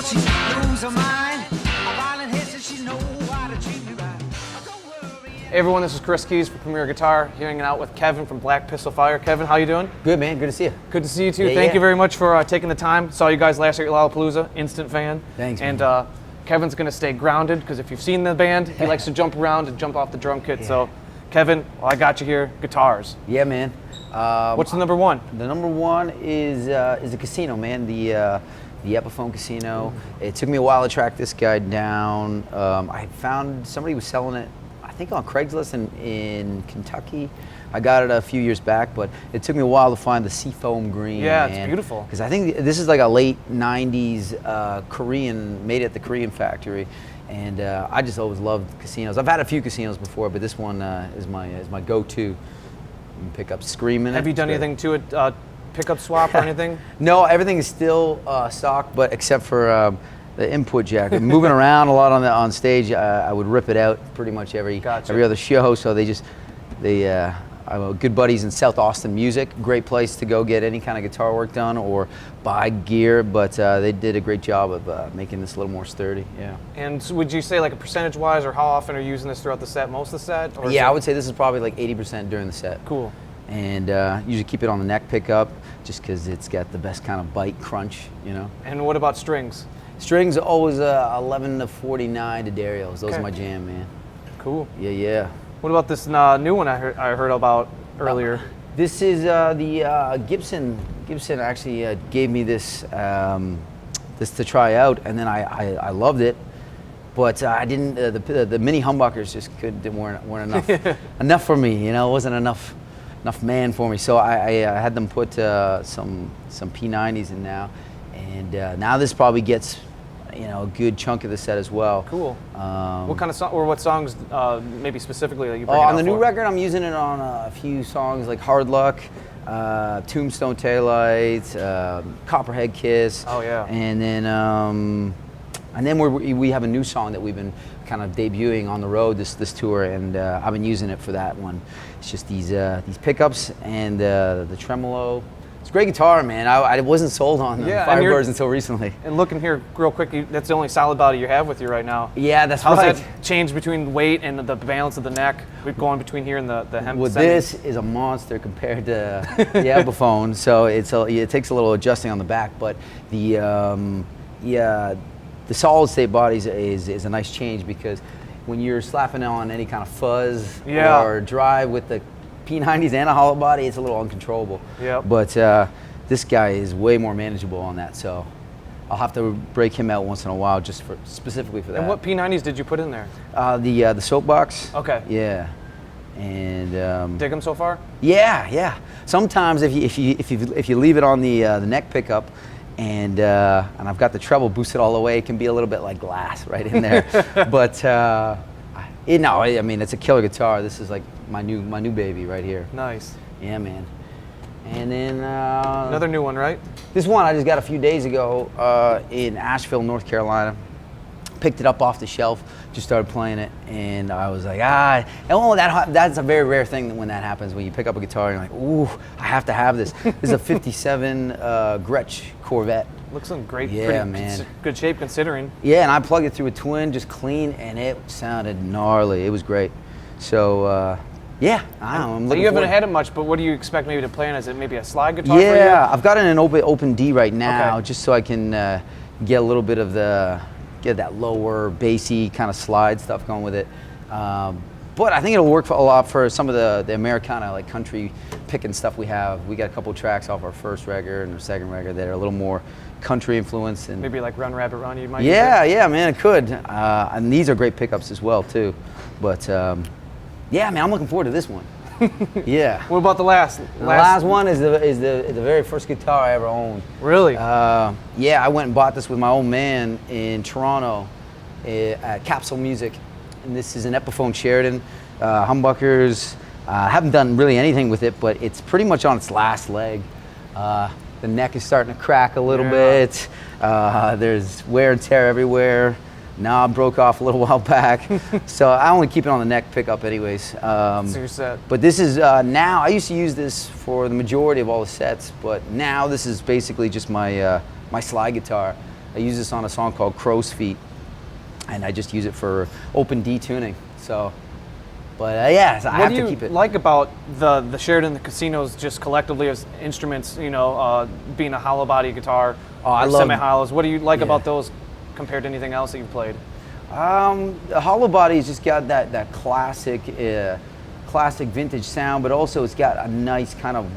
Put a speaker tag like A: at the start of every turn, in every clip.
A: she lose her mind. A violent hit says she know how to treat me right. Don't worry.
B: Hey everyone, this is Chris Kies from Premier Guitar, here hanging out with Kevin from Black Pistol Fire. Kevin, how you doing?
C: Good, man. Good to see you.
B: Good to see you too. Thank you very much for taking the time. Saw you guys last year at Lollapalooza, instant fan.
C: Thanks,
B: And
C: man.
B: Kevin's gonna stay grounded because if you've seen the band, he likes to jump around and jump off the drum kit. So, Kevin, well, I got you here. Guitars.
C: Yeah, man.
B: What's the number one?
C: The number one is the Casino, man. The Epiphone Casino. It took me a while to track this guy down. I found somebody was selling it, I think on Craigslist in Kentucky. I got it a few years back, but it took me a while to find the seafoam green.
B: Yeah, it's beautiful.
C: Because I think this is like a late '90s Korean, made at the Korean factory, and I just always loved casinos. I've had a few casinos before, but this one is my go-to. You can pick up screaming.
B: Have you done anything to it? Pickup swap or anything?
C: No, everything is still stock, but except for the input jack. Moving around a lot on stage, I would rip it out pretty much every other show. So I'm good buddies in South Austin Music. Great place to go get any kind of guitar work done or buy gear, but they did a great job of making this a little more sturdy. Yeah.
B: And so would you say, like, a percentage-wise, or how often are you using this throughout the set? Most of the set? Or
C: Yeah, I would say this is probably like 80% during the set.
B: Cool.
C: And usually keep it on the neck pickup, just because it's got the best kind of bite crunch, you know.
B: And what about strings?
C: Strings always 11 to 49 D'Addarios. Those are my jam, man.
B: Cool.
C: Yeah, yeah.
B: What about this new one I heard about earlier?
C: This is the Gibson. Gibson actually gave me this this to try out, and then I loved it, but I didn't. The mini humbuckers just weren't enough enough for me. You know, it wasn't enough man for me. So I had them put some P-90s in now, and now this probably gets a good chunk of the set as well.
B: Cool. What kind of song, or what songs maybe specifically that you bring
C: on
B: out
C: the new
B: for?
C: record, I'm using it on a few songs like Hard Luck, Tombstone Taillights, Copperhead Kiss.
B: Oh yeah.
C: And then we have a new song that we've been kind of debuting on the road this tour, and I've been using it for that one. It's just these pickups and the tremolo. It's a great guitar, man. I wasn't sold on the Firebirds until recently.
B: And looking here real quick, that's the only solid body you have with you right now.
C: Yeah, that's
B: How's
C: right.
B: that change between weight and the balance of the neck? We're going between here and the hem.
C: Well, this is a monster compared to the Epiphone, so it takes a little adjusting on the back, but the solid state bodies is a nice change, because when you're slapping on any kind of fuzz or drive with the P-90s and a hollow body, it's a little uncontrollable.
B: Yep.
C: But this guy is way more manageable on that, so I'll have to break him out once in a while just specifically for that.
B: And what P-90s did you put in there?
C: The soapbox.
B: Okay.
C: Yeah. And
B: dig them so far?
C: Yeah. Sometimes if you leave it on the neck pickup, and I've got the treble boosted all the way, it can be a little bit like glass right in there. But I mean, it's a killer guitar. This is like my new baby right here.
B: Nice.
C: Yeah, man. And then
B: another new one, right?
C: This one I just got a few days ago in Nashville, North Carolina. Picked it up off the shelf, just started playing it, and I was like, that's a very rare thing when that happens, when you pick up a guitar and you're like, ooh, I have to have this. This is a 57 Gretch Corvette.
B: Looks in great,
C: man.
B: Good shape considering.
C: Yeah, and I plugged it through a twin, just clean, and it sounded gnarly. It was great. So, yeah, I don't know. I'm looking
B: you haven't
C: forward.
B: had it much, but what do you expect maybe to play on? Is it maybe a slide guitar for you?
C: Yeah, I've got it in an open D right now, just so I can get a little bit of get that lower, bassy kind of slide stuff going with it. But I think it'll work a lot for some of the Americana, like country picking stuff we have. We got a couple tracks off our first record and our second record that are a little more country influenced. And
B: maybe like Run Rabbit Run, you might
C: yeah, man, it could. And these are great pickups as well, too. But yeah, man, I'm looking forward to this one. Yeah.
B: What about the last?
C: The last one is the very first guitar I ever owned.
B: Really?
C: Yeah, I went and bought this with my old man in Toronto at Capsule Music, and this is an Epiphone Sheraton, humbuckers. I haven't done really anything with it, but it's pretty much on its last leg. The neck is starting to crack a little bit. There's wear and tear everywhere. knob broke off a little while back. So I only keep it on the neck pickup anyways.
B: So you're set.
C: But this is now, I used to use this for the majority of all the sets, but now this is basically just my my slide guitar. I I use this on a song called Crow's Feet, and I just use it for open D tuning. So, but yeah, so I have to keep it.
B: What do you like about the Sheraton, the casinos, just collectively as instruments? You know, being a hollow body guitar,
C: I
B: or
C: love
B: semi-hollows. What do you like
C: Yeah.
B: about those compared to anything else that you've played?
C: The hollow body's just got that classic, classic vintage sound, but also it's got a nice kind of,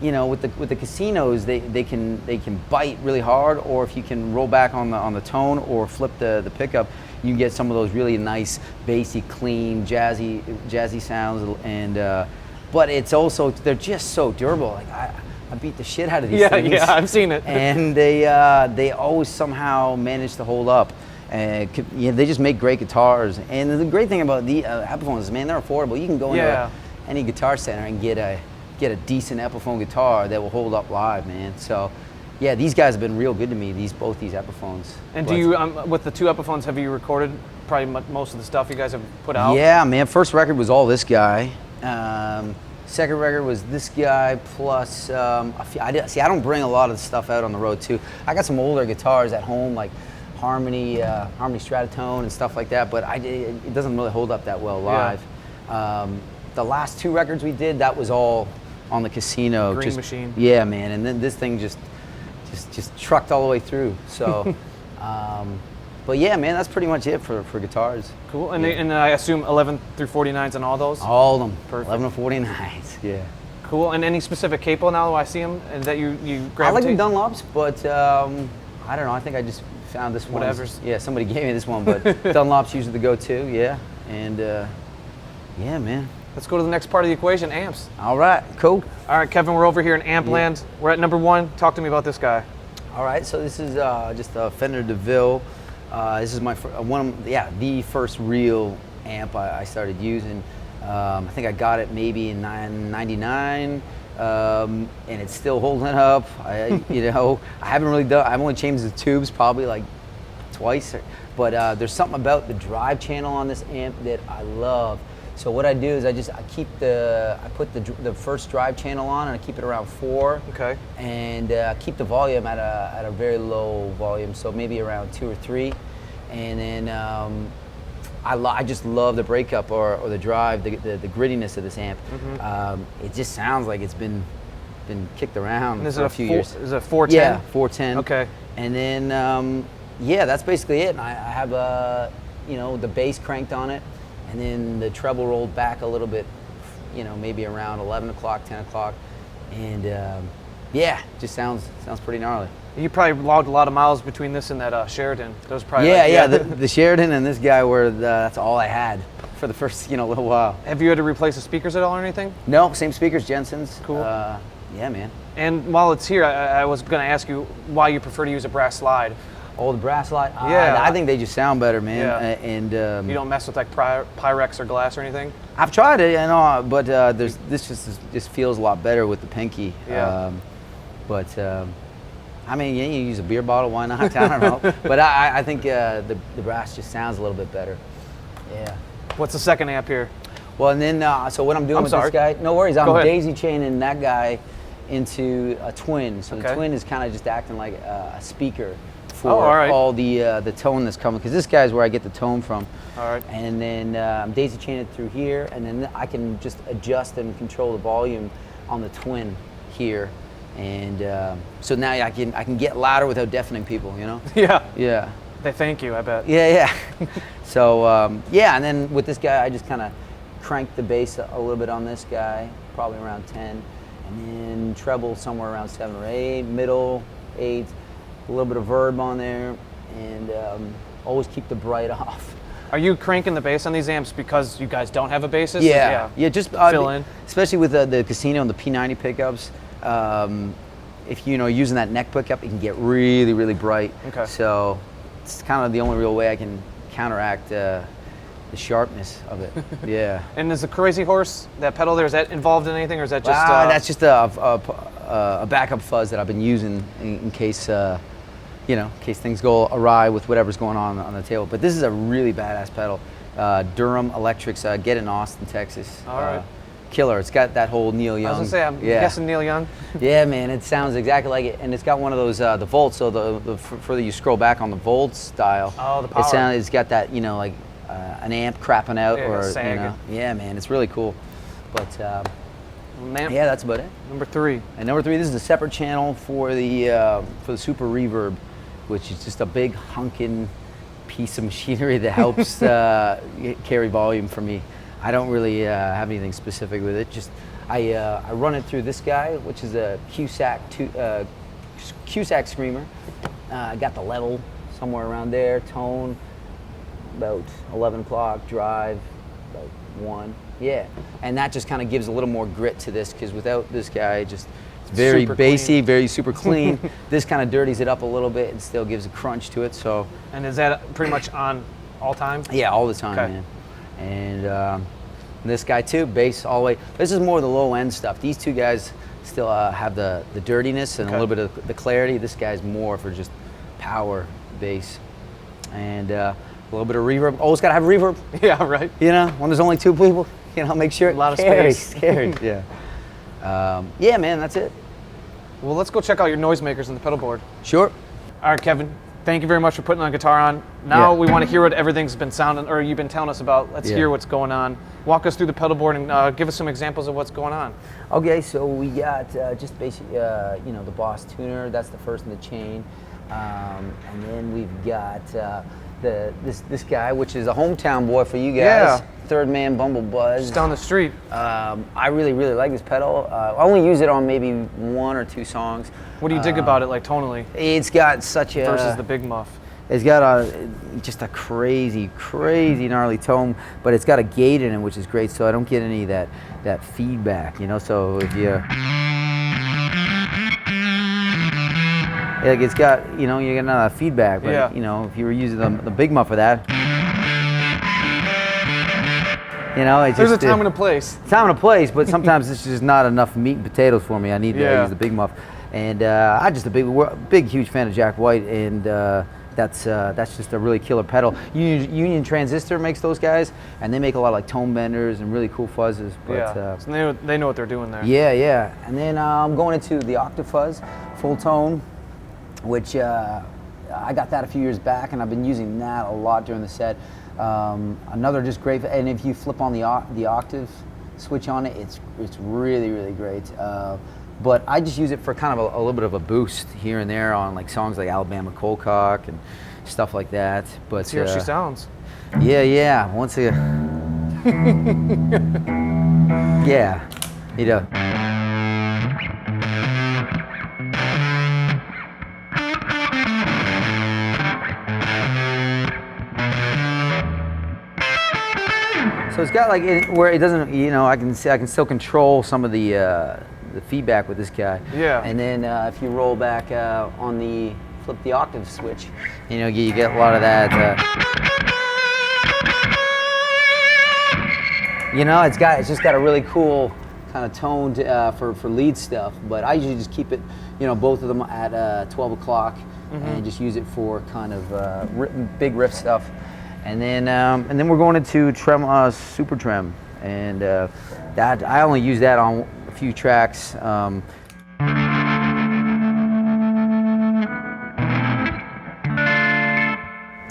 C: you know, with the casinos, they can bite really hard, or if you can roll back on the tone or flip the pickup, you can get some of those really nice, bassy, clean, jazzy sounds. And but it's also, they're just so durable. Like I beat the shit out of these things.
B: Yeah, I've seen it.
C: And they always somehow manage to hold up. And they just make great guitars. And the great thing about the Epiphones, man, they're affordable. You can go into any guitar center and get a decent Epiphone guitar that will hold up live, man. So, yeah, these guys have been real good to me. Both these Epiphones.
B: And do you, with the two Epiphones, have you recorded probably most of the stuff you guys have put out?
C: Yeah, man. First record was all this guy. Second record was this guy plus I don't bring a lot of the stuff out on the road too. I got some older guitars at home, like Harmony Stratotone and stuff like that, but it doesn't really hold up that well live. Yeah. The last two records we did, that was all on the Casino.
B: Green Machine.
C: Yeah, man. And then this thing just trucked all the way through. So, but yeah, man, that's pretty much it for guitars.
B: Cool. And, and I assume 11 through 49s on all those?
C: All of them.
B: Perfect.
C: 11 to 49s. Yeah.
B: Cool. And any specific capo now that I see them and that you gravitate?
C: I like the Dunlops, but I don't know. I think I just found this one.
B: Whatever's.
C: Yeah, somebody gave me this one, but Dunlop's usually the go-to. Yeah, and yeah, man.
B: Let's go to the next part of the equation, amps.
C: All right, cool.
B: All right, Kevin, we're over here in amp land. We're at number 1. Talk to me about this guy.
C: All right, so this is just a Fender DeVille. This is my the first real amp I started using. I think I got it maybe in 99, and it's still holding up. I haven't really done. I've only changed the tubes probably like twice, but there's something about the drive channel on this amp that I love. So what I do is I put the first drive channel on and I keep it around 4.
B: Okay.
C: And keep the volume at a very low volume, so maybe around 2 or 3. And then I just love the breakup or the drive, the grittiness of this amp. Mm-hmm. It just sounds like it's been kicked around for a few years.
B: Is it 410?
C: Yeah, 410.
B: Okay.
C: And then yeah, that's basically it. And I have the bass cranked on it. And then the treble rolled back a little bit, maybe around 11 o'clock, 10 o'clock. And yeah, just sounds pretty gnarly.
B: You probably logged a lot of miles between this and that Sheraton. Those probably
C: the Sheraton and this guy that's all I had for the first little while.
B: Have you had to replace the speakers at all or anything?
C: No, same speakers, Jensen's.
B: Cool.
C: Yeah, man.
B: And while it's here, I was going to ask you why you prefer to use a brass slide.
C: Oh, the brass slide?
B: Yeah.
C: I think they just sound better, man.
B: Yeah.
C: And
B: you don't mess with like Pyrex or glass or anything?
C: I've tried it, but this just feels a lot better with the pinky.
B: Yeah.
C: I mean, yeah, you use a beer bottle, why not? I don't know. But I think the brass just sounds a little bit better. Yeah.
B: What's the second amp here?
C: Well, and then, so what I'm doing with this guy, no worries, I'm
B: Go ahead.
C: daisy chaining that guy into a twin. So
B: Okay.
C: the twin is kind of just acting like a speaker for
B: all right.
C: all the tone that's coming, because this guy's where I get the tone from.
B: All right.
C: And then I'm daisy chaining it through here, and then I can just adjust and control the volume on the twin here. And so now I can get louder without deafening people,
B: Yeah.
C: Yeah.
B: They thank you, I bet.
C: Yeah. So yeah, and then with this guy, I just kind of crank the bass a little bit on this guy, probably around 10, and then treble somewhere around 7 or 8, middle 8, a little bit of verb on there, and always keep the bright off.
B: Are you cranking the bass on these amps because you guys don't have a bassist?
C: Yeah. Just
B: fill in.
C: Especially with the Casino and the P-90 pickups. If using that neck pickup, it can get really, really bright.
B: Okay.
C: So it's kind of the only real way I can counteract the sharpness of it. Yeah.
B: And is the Crazy Horse, that pedal there, is that involved in anything, or is that just?
C: That's just a backup fuzz that I've been using in case in case things go awry with whatever's going on the table. But this is a really badass pedal. Durham Electrics, get in Austin, Texas.
B: All right.
C: killer. It's got that whole Neil Young.
B: I was gonna say, I'm guessing Neil Young.
C: Yeah, man, it sounds exactly like it, and it's got one of those the volts. So the further you scroll back on the volts dial,
B: Oh, the power.
C: it's got that, you know, like an amp crapping out,
B: Yeah,
C: or you
B: sag.
C: know, yeah, man, it's really cool. But
B: Man,
C: yeah, that's about it.
B: number 3.
C: And number 3, this is a separate channel for the Super Reverb, which is just a big hunkin' piece of machinery that helps carry volume for me. I don't really have anything specific with it. Just I run it through this guy, which is a Cusack screamer. I got the level somewhere around there. Tone about 11 o'clock. Drive about 1. Yeah, and that just kind of gives a little more grit to this, because without this guy, it's very
B: Super
C: bassy,
B: clean.
C: very super clean. This kind of dirties it up a little bit and still gives a crunch to it. So
B: And is that pretty much on all time?
C: yeah, all the time,
B: Okay.
C: man. And this guy too, bass all the way. This is more the low end stuff. These two guys still have the dirtiness and a
B: Okay.
C: little bit of the clarity. This guy's more for just power bass, and a little bit of reverb. Always gotta have reverb,
B: Yeah, right.
C: you know. When there's only 2 people, you know, make sure it
B: A lot of
C: carries,
B: space.
C: carries, yeah. Yeah, man, that's it.
B: Well, let's go check out your noisemakers and the pedal board.
C: Sure.
B: All right, Kevin, thank you very much for putting on guitar on. Now
C: Yeah.
B: we want to hear what everything's been sounding, or you've been telling us about. Let's
C: Yeah.
B: hear what's going on. Walk us through the pedal board and give us some examples of what's going on.
C: Okay, so we got just basically, you know, the Boss tuner. That's the first in the chain, and then we've got this guy, which is a hometown boy for you guys.
B: Yeah.
C: Third Man Bumble Buzz.
B: Just down the street.
C: I really like this pedal. I only use it on maybe 1 or 2 songs.
B: What do you dig about it, like tonally,
C: It's got such a
B: versus the big muff?
C: It's got just a crazy gnarly tone, but it's got a gate in it, which is great. So I don't get any of that feedback, you know. So if you like, it's got, you know, you get none of that feedback. But
B: Yeah.
C: you know, if you were using the big muff for that, you know, it's
B: There's
C: just
B: a time and a place.
C: time and a place, but sometimes it's just not enough meat and potatoes for me. I need to
B: Yeah.
C: use the big muff, and I'm just a big huge fan of Jack White, and that's just a really killer pedal. Union Transistor makes those guys, and they make a lot of like tone benders and really cool fuzzes. But,
B: Yeah, so they know what they're doing there.
C: yeah. And then I'm going into the Octafuzz full tone, which I got that a few years back, and I've been using that a lot during the set. Another just great, and if you flip on the octave switch on it, it's really great. But I just use it for kind of a little bit of a boost here and there on like songs like Alabama Cold Cock and stuff like that. But
B: Let's hear how she sounds.
C: yeah. Once again, yeah, you know. So it's got like where it doesn't, you know, I can still control some of the feedback with this guy.
B: Yeah.
C: And then if you roll back flip the octave switch, you know, you get a lot of that. You know, it's just got a really cool kind of tone for lead stuff. But I usually just keep it, you know, both of them at 12 o'clock, and just use it for kind of big riff stuff. And then we're going into Super Trem, and that I only use that on a few tracks.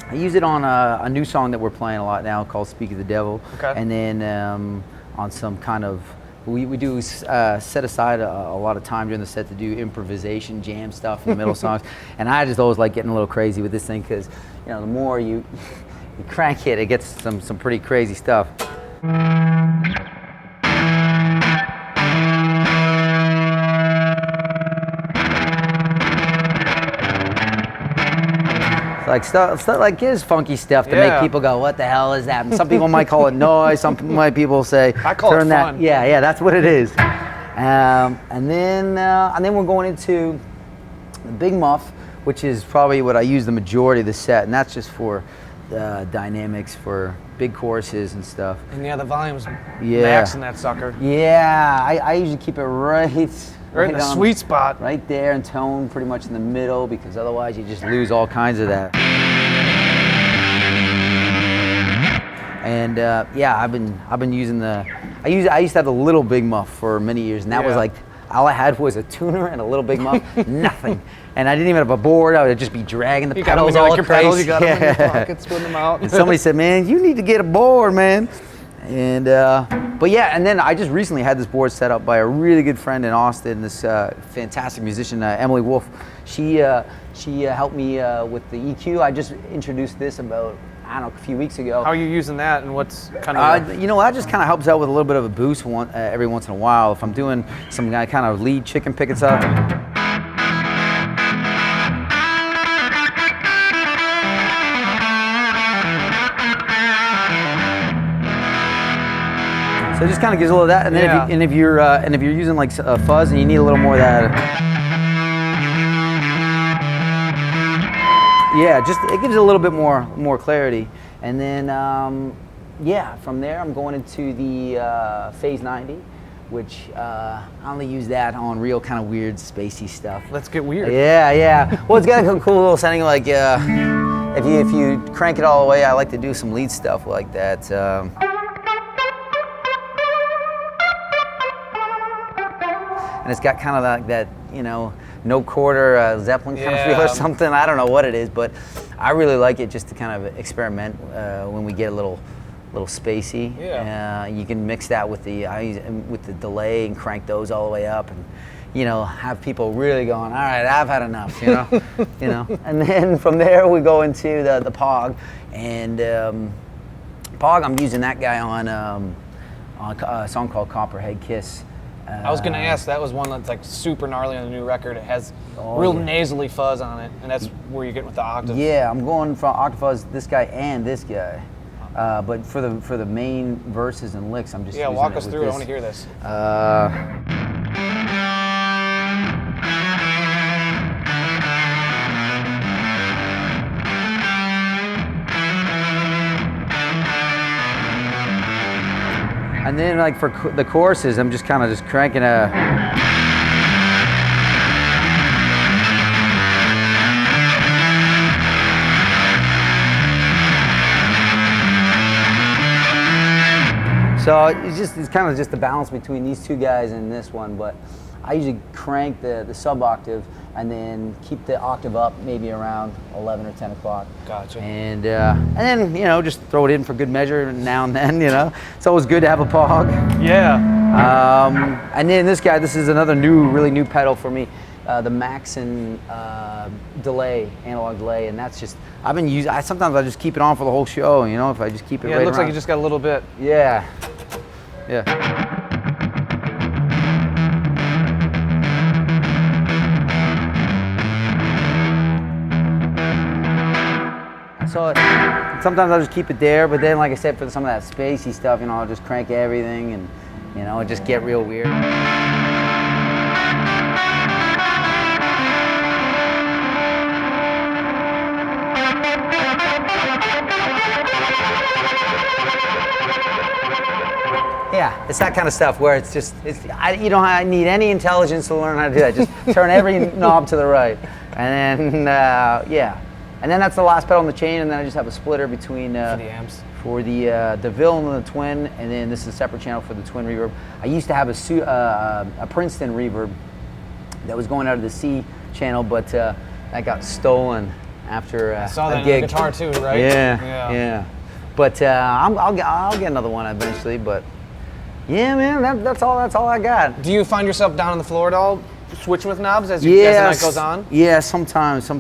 C: I use it on a new song that we're playing a lot now called "Speak of the Devil,"
B: Okay.
C: and then on some kind of we do set aside a lot of time during the set to do improvisation, jam stuff in the middle songs, and I just always like getting a little crazy with this thing, because you know, the more you crank it, it gets some pretty crazy stuff. It's like stuff like his funky stuff to
B: Yeah.
C: make people go, "What the hell is that?" And some people might call it noise. Some people say,
B: I call it
C: "Turn that."
B: fun.
C: Yeah, that's what it is. And then we're going into the big muff, which is probably what I use the majority of the set, and that's just for dynamics for big choruses and stuff.
B: And yeah, the volume's
C: Yeah.
B: max in that sucker.
C: Yeah, I usually keep it right
B: Right in the
C: on-
B: sweet spot.
C: right there, and tone pretty much in the middle, because otherwise you just lose all kinds of that. And And yeah, I've been using I used to have the little big muff for many years, and that was like all I had was a tuner and a little big muff, nothing. And I didn't even have a board. I would just be dragging the pedals all crazy.
B: You got them in your pockets, putting them out.
C: And somebody said, "Man, you need to get a board, man." And but yeah, and then I just recently had this board set up by a really good friend in Austin, this fantastic musician, Emily Wolf. She helped me with the EQ. I just introduced this about, I don't know, a few weeks ago.
B: How are you using that, and what's kind of
C: you know, that just kind of helps out with a little bit of a boost every once in a while. If I'm doing some kind of lead chicken picking stuff. So it just kind of gives a little of that, and then if you're using like a fuzz and you need a little more of that, yeah, just it gives it a little bit more clarity. And then yeah, from there I'm going into the Phase 90, which I only use that on real kind of weird spacey stuff.
B: Let's get weird.
C: Yeah. Well, it's got a cool little setting. Like if you crank it all the way, I like to do some lead stuff like that. And it's got kind of like that, you know, no quarter Zeppelin kind of feel or something. I don't know what it is, but I really like it just to kind of experiment when we get a little spacey.
B: Yeah.
C: You can mix that with the delay and crank those all the way up, and you know, have people really going, all right, I've had enough, you know, you know. And then from there we go into the Pog, and Pog, I'm using that guy on a song called Copperhead Kiss.
B: I was gonna ask, that was one that's like super gnarly on the new record. It has real nasally fuzz on it, and that's where you get with the octave.
C: Yeah, I'm going from octafuzz, this guy and this guy. But for the main verses and licks, I'm just using
B: walk us
C: it
B: through.
C: this.
B: I want to hear this.
C: And then like for the choruses, I'm just kind of cranking a. So it's kind of just the balance between these two guys and this one, but I usually crank the sub octave and then keep the octave up maybe around 11 or 10 o'clock.
B: Gotcha.
C: And then, you know, just throw it in for good measure now and then, you know. It's always good to have a Pog.
B: Yeah.
C: And then this guy, this is another really new pedal for me, the Maxon delay, analog delay, and that's just, I've been using, sometimes I just keep it on for the whole show, you know, if I just keep it right
B: it looks
C: around.
B: like you just got a little bit.
C: Yeah. So sometimes I'll just keep it there, but then like I said, for some of that spacey stuff, you know, I'll just crank everything and, you know, just get real weird. Yeah, it's that kind of stuff where it's just, you don't need any intelligence to learn how to do that. Just turn every knob to the right. And then, yeah. And then that's the last pedal in the chain, and then I just have a splitter between
B: For the amps.
C: For the DeVille and the Twin, and then this is a separate channel for the Twin reverb. I used to have a Princeton reverb that was going out of the C channel, but that got stolen after
B: I saw that
C: a gig.
B: in the guitar too, right?
C: Yeah. But I'll get another one eventually. But yeah, man, that's all I got.
B: Do you find yourself down on the floor at all, switching with knobs as the night goes on?
C: Yeah, sometimes.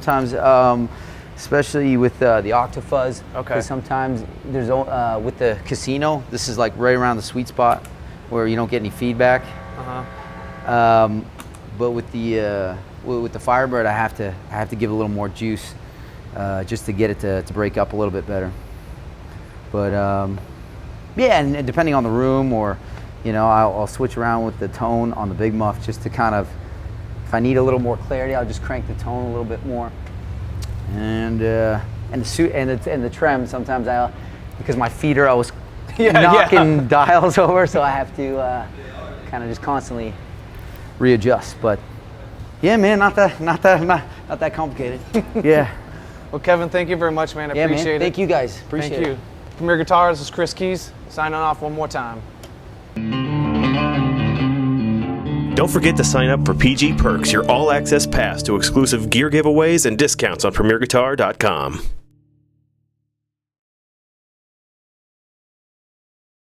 C: Especially with the Octafuzz.
B: Okay.
C: Because sometimes there's with the Casino, this is like right around the sweet spot where you don't get any feedback. But with the Firebird, I have to give a little more juice just to get it to break up a little bit better. But yeah, and depending on the room, or you know, I'll switch around with the tone on the big muff just to kind of, if I need a little more clarity, I'll just crank the tone a little bit more. And the trem, sometimes because my feet are always knocking dials over, so I have to kind of just constantly readjust. But yeah, man, not that complicated. Yeah.
B: Well, Kevin, thank you very much, man. I appreciate it.
C: Thank you guys. Appreciate it.
B: Thank you. Premier Guitars, this is Chris Kies, signing off one more time.
D: Don't forget to sign up for PG Perks, your all-access pass to exclusive gear giveaways and discounts on PremierGuitar.com.